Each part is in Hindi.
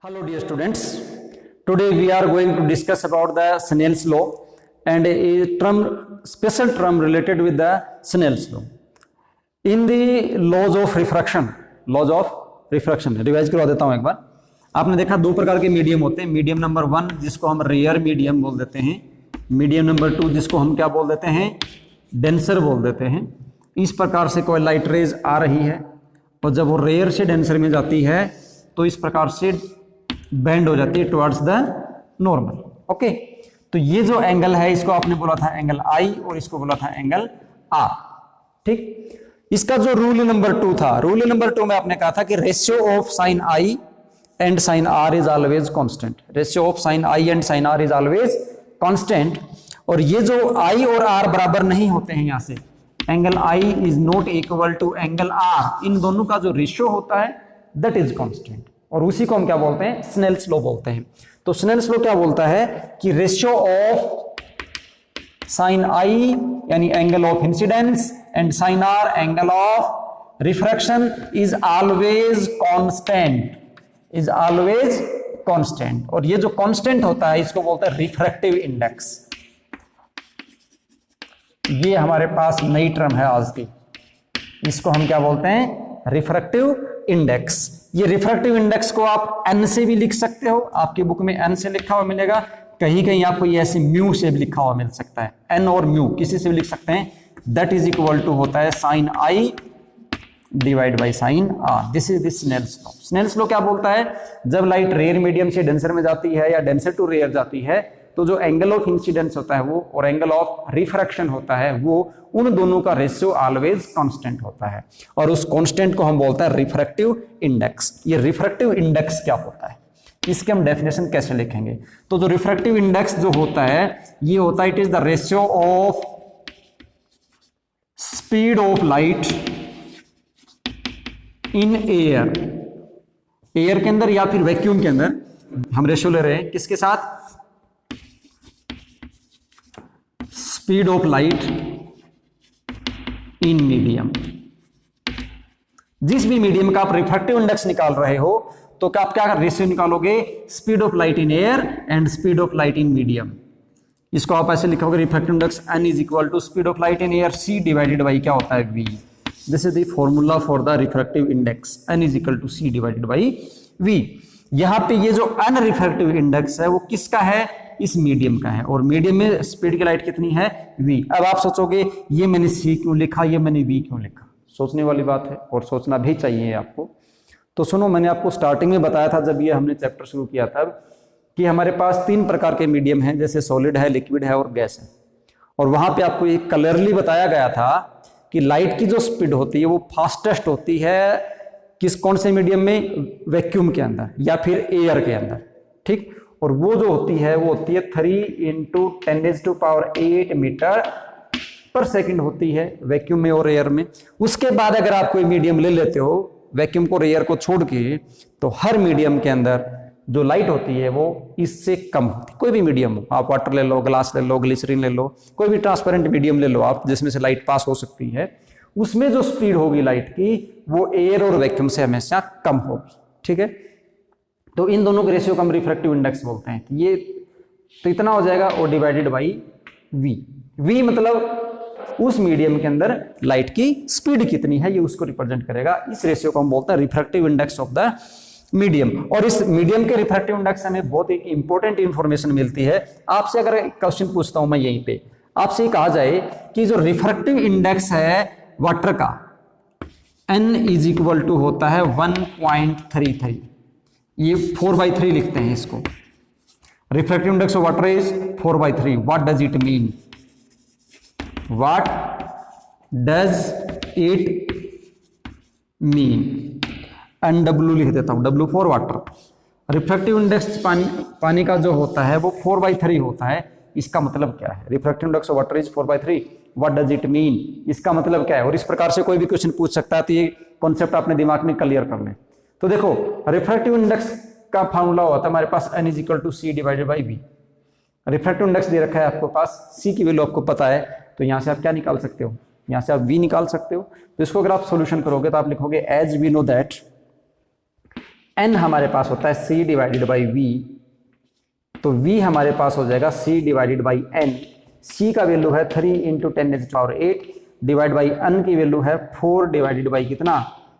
Hello dear students, today we are going to discuss about the Snell's law and a special term related with the Snell's law. In the laws of refraction, revise करवा देता हूं एक बार। आपने देखा दो प्रकार के मीडियम होते हैं, मीडियम नंबर 1 जिसको हम रेयर मीडियम बोल देते हैं, मीडियम नंबर 2 जिसको हम क्या बोल देते हैं, डेंसर बोल देते हैं। इस प्रकार से कोई लाइट रेज आ रही है और जब वो रेयर से डेंसर में जाती है तो इस प्रकार से बेंड हो जाती है टुवर्ड्स द नॉर्मल। ओके, तो ये जो एंगल है इसको आपने बोला था एंगल आई और इसको बोला था एंगल आर। ठीक, इसका जो रूल नंबर 2 था, रूल नंबर 2 में आपने कहा था कि ratio of sine i and sine r is always constant. Ratio of sine i and sine r is always constant. और ये जो आई और आर बराबर नहीं होते हैं, यहां से angle i is not equal to angle r, इन दोनों का जो रेशियो होता है दैट इज कांस्टेंट। और उसी को हम क्या बोलते हैं, स्नेल्स लॉ बोलते हैं। तो स्नेल्स लॉ क्या बोलता है कि रेशियो ऑफ साइन आई यानी angle of incidence and sine r angle of refraction is always constant, is always constant. और ये जो कांस्टेंट होता है इसको बोलते हैं रिफ्रैक्टिव इंडेक्स। ये हमारे पास नई टर्म है आज की, इसको हम क्या बोलते हैं, रिफ्रैक्टिव इंडेक्स। ये रिफ्रैक्टिव इंडेक्स को आप n से भी लिख सकते हो, आपकी बुक में n से लिखा हुआ मिलेगा, कहीं कहीं आपको ये ऐसे म्यू से भी लिखा हुआ मिल सकता है, n और म्यू किसी से भी लिख सकते हैं। दैट इज इक्वल टू होता है sine i divide by sine r. This is the Snell's law. Snell's law क्या बोलता है, जब लाइट रेयर मीडियम से डेंसर में जाती है या डेंसर टू रेयर जाती है तो जो एंगल ऑफ इंसिडेंस होता है वो और एंगल ऑफ रिफ्रैक्शन होता है वो, उन दोनों का रेशियो ऑलवेज कांस्टेंट होता है और उस कांस्टेंट को हम बोलते हैं रिफ्रैक्टिव इंडेक्स। ये रिफ्रैक्टिव इंडेक्स क्या होता है, इसके हम डेफिनेशन कैसे लिखेंगे। तो जो रिफ्रैक्टिव इंडेक्स जो होता है ये होता है, it is the ratio of speed of light in air, air के अंदर या फिर वैक्यूम के अंदर। हम रेशियो ले रहे हैं किसके साथ, speed of light in medium. जिस भी मीडियम का आप रिफ्रैक्टिव इंडेक्स निकाल रहे हो तो क्या आप क्या रेशियो निकालोगे, speed of light in air and speed of light in medium. इसको आप ऐसे लिखोगे, refractive index n is equal to speed of light in air c divided by क्या होता है v। This is the formula for the refractive index, n is equal to c divided by v। यहां पे ये जो अनरिफ्रैक्टिव इंडेक्स है वो किसका है, इस मीडियम का है, और मीडियम में स्पीड की लाइट कितनी है, v। अब आप सोचोगे ये मैंने c क्यों लिखा, ये मैंने v क्यों लिखा। सोचने वाली बात है और सोचना भी चाहिए आपको। तो सुनो, मैंने आपको स्टार्टिंग में बताया था जब ये हमने चैप्टर शुरू किया था कि हमारे पास 3 प्रकार के मीडियम हैं, जैसे सॉलिड है, लिक्विड है और गैस है। और वहां पे आपको एक क्लियरली बताया गया था कि लाइट की जो स्पीड होती है वो फास्टेस्ट होती है कौन से मीडियम में, वैक्यूम के अंदर या फिर एयर के अंदर। ठीक, और वो जो होती है वो होती है 3 × 10⁸ मीटर पर सेकंड होती है वैक्यूम में और एयर में। उसके बाद अगर आप कोई मीडियम ले लेते हो वैक्यूम को, एयर को छोड़ के, तो हर मीडियम के अंदर जो लाइट होती है वो इससे कम होती है। कोई भी मीडियम हो, आप वाटर ले लो, ग्लास ले लो, ग्लिसरीन ले लो, कोई भी ट्रांसपेरेंट मीडियम ले लो आप जिसमें से लाइट पास हो सकती है, उसमें जो स्पीड होगी लाइट की वो एयर और वैक्यूम से हमेशा कम होगी। ठीक है, तो इन दोनों के रेशियो को हम रिफ्रैक्टिव इंडेक्स बोलते हैं। ये तो इतना हो जाएगा और डिवाइडेड बाई v। v मतलब उस मीडियम के अंदर लाइट की स्पीड कितनी है, ये उसको रिप्रेजेंट करेगा। इस रेशियो को हम बोलते हैं refractive index of the medium. और इस मीडियम के रिफ्रैक्टिव इंडेक्स से हमें बहुत एक इंपॉर्टेंट इंफॉर्मेशन मिलती है। आपसे अगर क्वेश्चन पूछता हूं मैं यहीं पे, आपसे कहा जाए कि जो रिफ्रैक्टिव इंडेक्स है वाटर का, n इज इक्वल टू होता है 1.33, ये 4/3 लिखते हैं इसको। Refractive index of water is 4/3। What does it mean, what does it mean, NW लिख देता हूं, W for water. Refractive index पानी का जो होता है वो 4/3 होता है। इसका मतलब क्या है, refractive index of water is 4/3, what does it mean, इसका मतलब क्या है। और इस प्रकार से कोई भी क्वेश्चन पूछ सकता है, तो ये कॉन्सेप्ट अपने दिमाग में क्लियर कर लें। तो देखो, रिफ्रैक्टिव इंडेक्स का फॉर्मूला होता है हमारे पास n is equal to c divided by v। Refractive index दे रखा है आपको पास, c की वैल्यू आपको पता है, तो यहां से आप क्या निकाल सकते हो, यहां से आप v निकाल सकते हो। तो इसको अगर आप सोल्यूशन करोगे तो आप लिखोगे as we know that n हमारे पास होता है c डिवाइडेड बाई v, तो v हमारे पास हो जाएगा c divided by n। c का वैल्यू है 3 इंटू 10⁸ डिवाइड बाई n की वैल्यू है 4 डिवाइडेड बाई कितना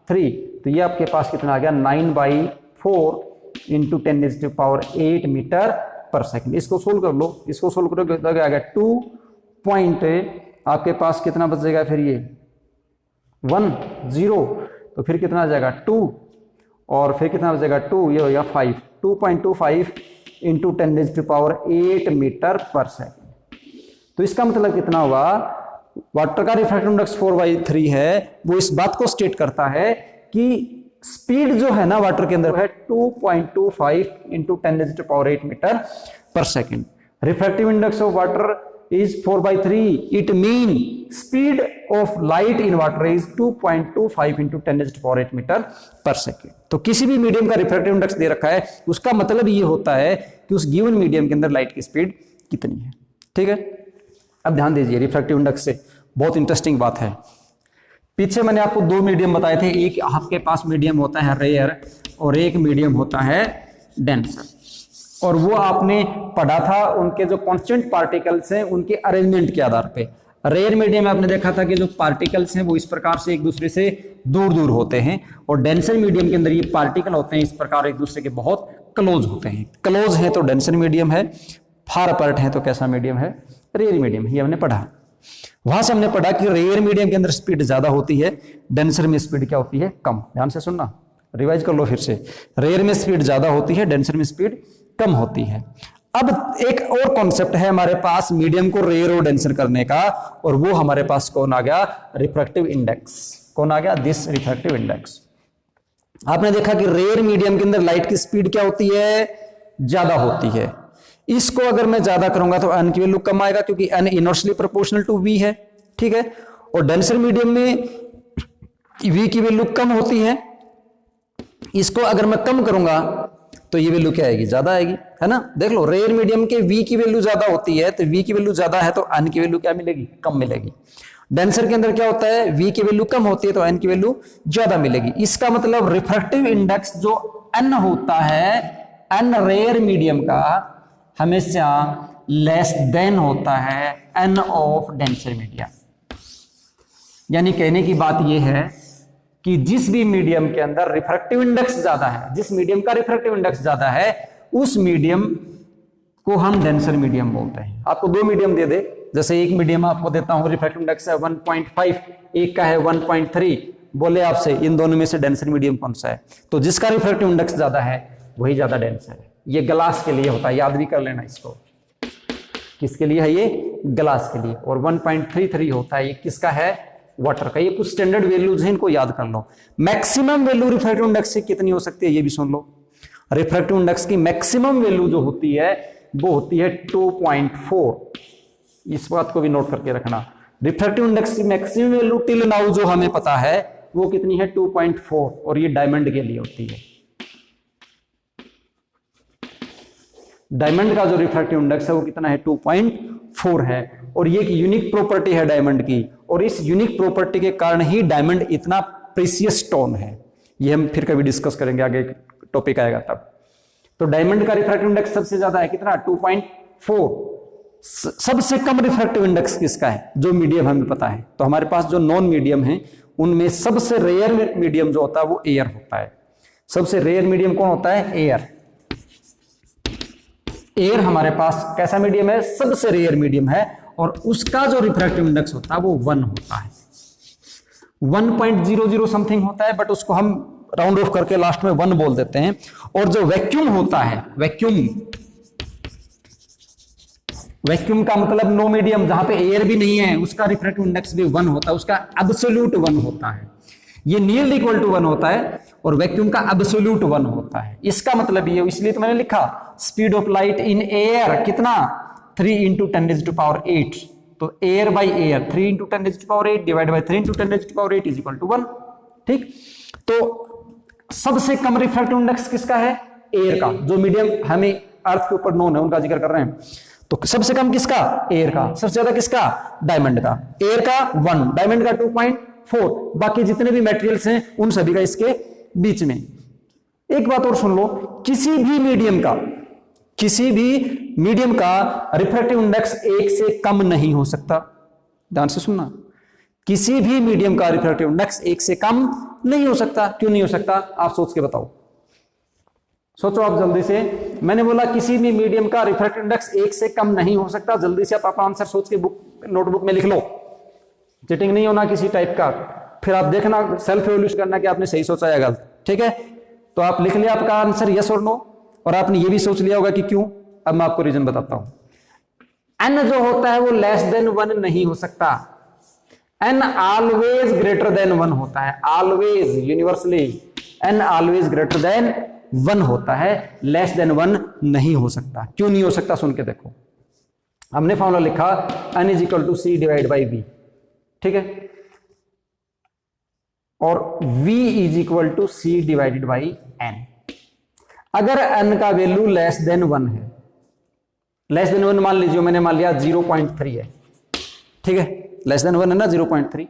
3, तो ये आपके पास कितना आ गया 9/4 इंटू 10⁸ मीटर पर सेकेंड। इसको सोल्व कर लो, इसको सोल्व करोगे तो आ गया 2 पॉइंट आपके पास कितना बचेगा फिर ये 1 0, तो फिर कितना आ जाएगा 2 और फिर कितना बचेगा 2, ये हो गया 5, 2.25 इंटू 10⁸ मीटर पर सेकेंड। तो इसका मतलब कितना हुआ, वाटर का रिफ्रैक्टिव इंडेक्स 4/3 है, वो इस बात को स्टेट करता है कि स्पीड जो है ना वाटर के अंदर है 2.25 इंटू 10⁸ मीटर पर second. Refractive index of water is 4/3, it mean speed of light in water is 2.25 into 10⁸ metre पर सेकेंड। तो किसी भी मीडियम का रिफ्रैक्टिव इंडेक्स दे रखा है, उसका मतलब ये होता है कि उस गिवन मीडियम के अंदर लाइट की स्पीड कितनी है। ठीक है, अब ध्यान दीजिए रिफ्रैक्टिव इंडेक्स से बहुत इंटरेस्टिंग बात है। पीछे मैंने आपको दो मीडियम बताए थे, एक आपके पास मीडियम होता है रेयर और एक मीडियम होता है डेंसर, और वो आपने पढ़ा था उनके जो कांस्टेंट पार्टिकल्स हैं उनके अरेंजमेंट के आधार पे। रेयर मीडियम में आपने देखा था कि जो पार्टिकल्स हैं वो इस प्रकार से एक दूसरे से दूर दूर होते हैं, और डेंसर मीडियम के अंदर ये पार्टिकल होते हैं इस प्रकार एक दूसरे के बहुत क्लोज होते हैं। क्लोज है तो डेंसर मीडियम है, फार अपार्ट है तो कैसा मीडियम है, रेयर मीडियम। ये हमने पढ़ा, वहां से हमने पढ़ा कि रेयर मीडियम के अंदर स्पीड ज्यादा होती है, डेंसर में स्पीड क्या होती है, कम। ध्यान से सुनना, रिवाइज कर लो फिर से। रेयर में स्पीड ज्यादा होती है, डेंसर में स्पीड कम होती है। अब एक और कॉन्सेप्ट है हमारे पास मीडियम को रेयर और डेंसर करने का, और वो हमारे पास कौन आ गया, रिफ्रैक्टिव इंडेक्स। कौन आ गया, दिस रिफ्रैक्टिव इंडेक्स। आपने देखा कि रेयर मीडियम के अंदर लाइट की स्पीड क्या होती है, ज्यादा होती है। इसको अगर मैं ज्यादा करूंगा तो n की वैल्यू कम आएगा, क्योंकि n inversely proportional to v है। ठीक है, और डेंसर मीडियम में v की वैल्यू कम होती है, इसको अगर मैं कम करूंगा तो ये वैल्यू क्या आएगी, ज्यादा आएगी, है ना। देख लो, रेयर मीडियम के v की वैल्यू ज्यादा होती है, तो v की वैल्यू ज्यादा है तो n की वैल्यू क्या मिलेगी, कम मिलेगी। डेंसर के अंदर क्या होता है, v की वैल्यू कम होती है तो n की वैल्यू ज्यादा मिलेगी। इसका मतलब रिफ्रैक्टिव इंडेक्स जो n होता है, n रेयर मीडियम का हमेशा लेस देन होता है n ऑफ डेंसर मीडियम। यानी कहने की बात यह है कि जिस भी मीडियम के अंदर रिफ्रैक्टिव इंडेक्स ज्यादा है, जिस मीडियम का रिफ्रैक्टिव इंडेक्स ज्यादा है, उस मीडियम को हम डेंसर मीडियम बोलते हैं। आपको दो मीडियम दे दे, जैसे एक मीडियम आपको देता हूं रिफ्रैक्टिव इंडेक्स है 1.5, एक का है 1.3, बोले आपसे इन दोनों में से डेंसर मीडियम कौन सा है, तो जिसका रिफ्रैक्टिव इंडेक्स ज्यादा है वही ज्यादा डेंसर है। ये ग्लास के लिए होता है, याद भी कर लेना इसको। किसके लिए है ये, ग्लास के लिए। और 1.33 होता है, ये किसका है, वाटर का। ये कुछ स्टैंडर्ड वैल्यूज हैं, इनको याद कर लो। मैक्सिमम वैल्यू रिफ्रैक्टिव इंडेक्स से कितनी हो सकती है, ये भी सुन लो। रिफ्रैक्टिव इंडेक्स की मैक्सिमम वैल्यू जो होती है वो होती है 2.4। इस बात को भी नोट करके रखना। रिफ्रैक्टिव इंडेक्स की मैक्सिमम वैल्यू टिल नाउ जो हमें पता है वो कितनी है, 2.4, और ये डायमंड के लिए होती है। डायमंड का जो रिफ्रैक्टिव इंडेक्स है वो कितना है, 2.4 है। और ये एक यूनिक प्रॉपर्टी है डायमंड की, और इस यूनिक प्रॉपर्टी के कारण ही डायमंड इतना प्रीशियस स्टोन है। ये हम फिर कभी डिस्कस करेंगे, आगे टॉपिक आएगा तब। तो डायमंड का रिफ्रैक्टिव इंडेक्स सबसे ज्यादा है, कितना, 2.4। सबसे कम रिफ्रैक्टिव इंडेक्स किसका है, जो मीडियम हमें पता है। तो हमारे पास जो नॉन मीडियम है उनमें सबसे रेयर मीडियम जो होता है वो एयर होता है। सबसे रेयर मीडियम कौन होता है, एयर। एयर हमारे पास कैसा मीडियम है, सबसे रेयर मीडियम है, और उसका जो रिफ्रैक्टिव इंडेक्स होता है वो 1 होता है। 1.00 समथिंग होता है, बट उसको हम राउंड ऑफ करके लास्ट में 1 बोल देते हैं। और जो वैक्यूम होता है, वैक्यूम का मतलब नो मीडियम, जहां पे एयर भी नहीं है, उसका रिफ्रैक्टिव इंडेक्स भी 1 होता है, उसका एब्सोल्यूट 1 होता है। ये नियरली इक्वल टू 1 होता है, और वैक्यूम का एब्सोल्यूट 1 होता है। इसका मतलब ये, इसलिए तो मैंने लिखा speed of light in air कितना, 3 इंटू 10⁸। तो air by air 3 into 10⁸ divide by 3 into 10⁸ is equal to 1। ठीक, तो सबसे कम रिफ्रैक्टिव इंडेक्स किसका है, एयर का। जो मीडियम हमें अर्थ के ऊपर नोन है उनका जिक्र कर रहे हैं। तो सबसे कम किसका, एयर का। सबसे ज्यादा किसका, डायमंड का। एयर का 1, डायमंड का 2.4, बाकी जितने भी मेटेरियल्स हैं उन सभी का इसके बीच में। एक बात और सुन लो, किसी भी मीडियम का रिफ्रैक्टिव इंडेक्स 1 से कम नहीं हो सकता। ध्यान से सुनना, किसी भी मीडियम का रिफ्रैक्टिव इंडेक्स 1 से कम नहीं हो सकता। क्यों नहीं हो सकता, आप सोच के बताओ, सोचो आप जल्दी से। मैंने बोला किसी भी मीडियम का रिफ्रैक्टिव इंडेक्स 1 से कम नहीं हो सकता। जल्दी से आप अपना आंसर सोच के नोटबुक में लिख लो, चीटिंग नहीं होना किसी टाइप का। फिर आप देखना, सेल्फ इवैल्यूएट करना कि आपने सही सोचा या गलत। ठीक है, तो आप लिख लिया आपका आंसर यस और नो, और आपने ये भी सोच लिया होगा कि क्यों। अब मैं आपको रीजन बताता हूं। एन जो होता है वो लेस देन 1 नहीं हो सकता। एन ऑलवेज ग्रेटर देन 1 होता है, always, universally n always greater than 1 होता है, लेस देन 1 नहीं हो सकता। क्यों नहीं हो सकता, सुन के देखो। हमने फॉर्मूला लिखा n is equal to c divide by b, ठीक है, और v is equal to c divided by n। अगर n का वैल्यू लेस देन 1 है, लेस देन 1 मान लीजिए, मैंने मान लिया 0.3 है, ठीक है, लेस देन 1 है ना, 0.3,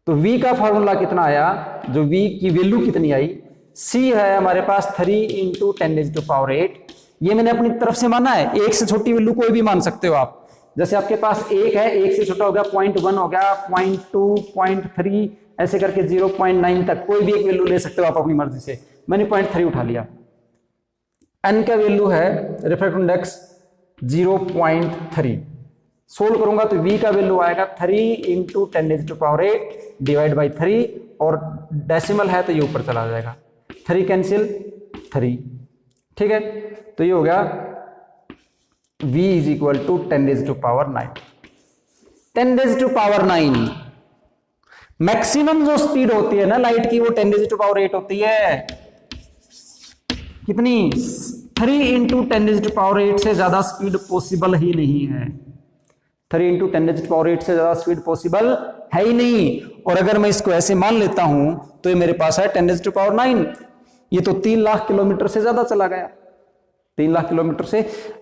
तो v का फॉर्मूला कितना आया, जो v की वैल्यू कितनी आई, c है हमारे पास 3 इंटू 10⁸। ये मैंने अपनी तरफ से माना है, 1 से छोटी वैल्यू कोई भी मान सकते हो आप। जैसे आपके पास 1 है, 1 से छोटा हो गया 0.1 हो गया, 0.2, 0.3 ऐसे करके 0.9 तक कोई भी एक वैल्यू ले सकते हो आप अपनी मर्जी से। मैंने 0.3 उठा लिया। n का वैल्यू है रिफ्रैक्टिव इंडेक्स 0.3, सोल्व करूंगा तो v का वैल्यू आएगा 3 इंटू 10⁸ डिवाइड बाई 3, और डेसिमल है तो ये ऊपर चला जाएगा, 3 कैंसिल 3, ठीक है, तो ये हो गया v is equal to 10⁹। 10⁹ maximum जो स्पीड होती है ना लाइट की वो 10⁸ होती है। कितनी, 3 इंटू 10⁸ से ज्यादा स्पीड पॉसिबल ही नहीं है। 3 इंटू 10⁸ से ज्यादा स्पीड पॉसिबल है ही नहीं। और अगर मैं इसको ऐसे मान लेता हूं तो ये मेरे पास है 10⁹। ये तो 3 लाख किलोमीटर से ज्यादा चला गया। 3 लाख किलोमीटर से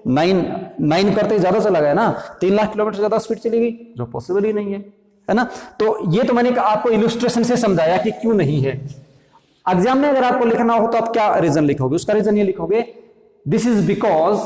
9 करते ज्यादा चला गया ना, 3 लाख किलोमीटर ज्यादा स्पीड चली गई, जो पॉसिबल ही नहीं है ना। तो ये तो मैंने आपको इलस्ट्रेशन से समझाया कि क्यों नहीं है। एग्जाम में अगर आपको लिखना हो तो आप क्या रीजन लिखोगे, उसका रीजन ये लिखोगे, this is because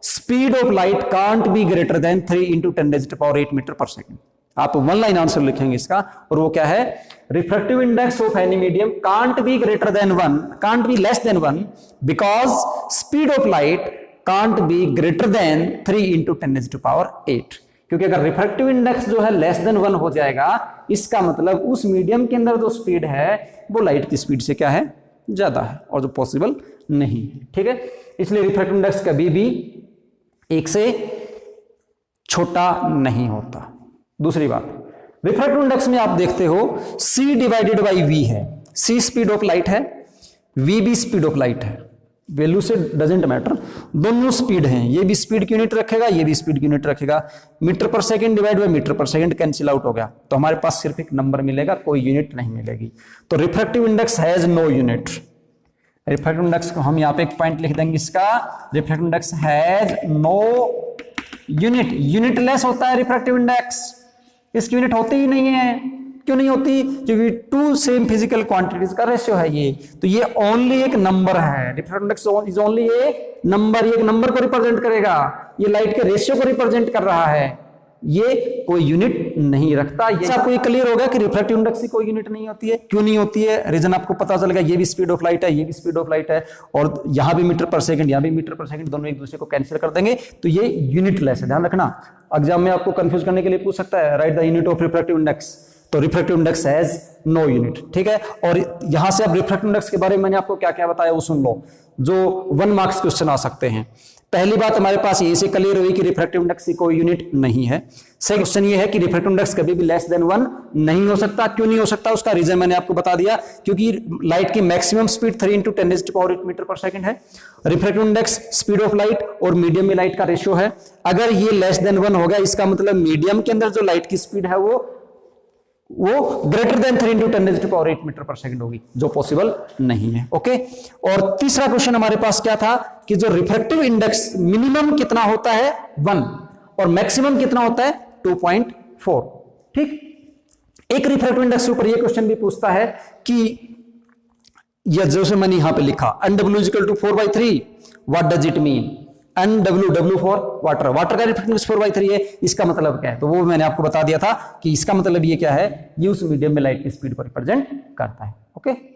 speed of light can't be greater than 3 into 10⁸ metre पर सेकेंड। आप 1 लाइन आंसर लिखेंगे इसका, और वो क्या है, refractive index of any medium can't be greater than 1, can't be less than 1, because speed of light can't be greater than 3 into 10⁸। क्योंकि अगर रिफ्रैक्टिव इंडेक्स जो है लेस देन 1 हो जाएगा, इसका मतलब उस मीडियम के अंदर जो स्पीड है वो लाइट की स्पीड से क्या है, ज्यादा है, और जो पॉसिबल नहीं है, ठीक है। इसलिए रिफ्रैक्टिव इंडेक्स कभी भी 1 से छोटा नहीं होता। दूसरी बात, रिफ्रैक्टिव इंडेक्स में आप देखते हो c डिवाइडेड बाई v है, c स्पीड ऑफ लाइट है, v भी स्पीड ऑफ लाइट है, वैल्यू से डजेंट मैटर, दोनों स्पीड हैं, ये भी स्पीड की यूनिट रखेगा, ये भी स्पीड की यूनिट रखेगा। मीटर पर सेकंड डिवाइड बाय मीटर पर सेकंड कैंसिल आउट हो गया, तो हमारे पास सिर्फ एक नंबर मिलेगा, कोई यूनिट नहीं मिलेगी। तो refractive index has no unit. Refractive index को हम यहाँ पे एक पॉइंट लिख देंगे, इसका refractive index has no unit, unitless होता है रिफ्रैक्टिव इंडेक्स, इसकी यूनिट होती ही नहीं है। क्यों नहीं होती, क्योंकि 2 सेम फिजिकल क्वांटिटीज का रेशियो है ये, तो ये ओनली एक नंबर है। Refractive index is only A number, ये एक नंबर को रिप्रेजेंट करेगा, ये लाइट के रेशियो को रिप्रेजेंट कर रहा है, ये कोई यूनिट नहीं रखता। ये आपको ये क्लियर हो गया कि रिफ्रैक्टिव इंडेक्स की कोई यूनिट नहीं होती है। क्यों नहीं होती है, रीजन आपको पता चल गया, ये भी स्पीड ऑफ लाइट है, ये भी स्पीड ऑफ लाइट है, और यहां भी मीटर पर सेकंड, यहां भी मीटर पर सेकंड, दोनों एक दूसरे को कैंसिल कर देंगे, तो ये यूनिटलेस है। ध्यान रखना, एग्जाम में आपको कंफ्यूज करने के लिए पूछ सकता है, write the unit of refractive index, तो refractive index has no unit, ठीक है। और यहां से अब रिफ्रैक्टिव इंडेक्स के बारे में मैंने आपको क्या क्या बताया वो सुन लो, जो 1 मार्क्स क्वेश्चन आ सकते हैं। पहली बात हमारे पास ये से क्लियर हुई कि रिफ्रैक्टिव इंडेक्स की कोई यूनिट नहीं है। सेकंड क्वेश्चन ये है कि रिफ्रैक्टिव इंडेक्स कभी भी लेस देन 1 नहीं हो सकता। क्यों नहीं हो सकता, उसका रीजन मैंने आपको बता दिया, क्योंकि लाइट की मैक्सिमम स्पीड 3 इंटू 10⁸ मीटर पर सेकंड है। Refractive index speed of light और मीडियम में लाइट का रेशियो है। अगर ये लेस देन 1 होगा, इसका मतलब मीडियम के अंदर जो लाइट की स्पीड है वो ग्रेटर देन 3 इंटू 10⁸ मीटर पर सेकंड होगी, जो पॉसिबल नहीं है। ओके, और तीसरा क्वेश्चन हमारे पास क्या था कि जो रिफ्रैक्टिव इंडेक्स मिनिमम कितना होता है 1 और मैक्सिमम कितना होता है 2.4। ठीक, एक रिफ्रैक्टिव इंडेक्स के ऊपर ये क्वेश्चन भी पूछता है कि या जैसे मैंने यहां पे लिखा NW equal to 4/3, what does it mean? NW for water, water का रिफ्रैक्टिव इंडेक्स 4/3 है, इसका मतलब क्या है? तो वो मैंने आपको बता दिया था कि इसका मतलब ये क्या है, ये उस मीडियम में लाइट की स्पीड को रिप्रेजेंट करता है। ओके।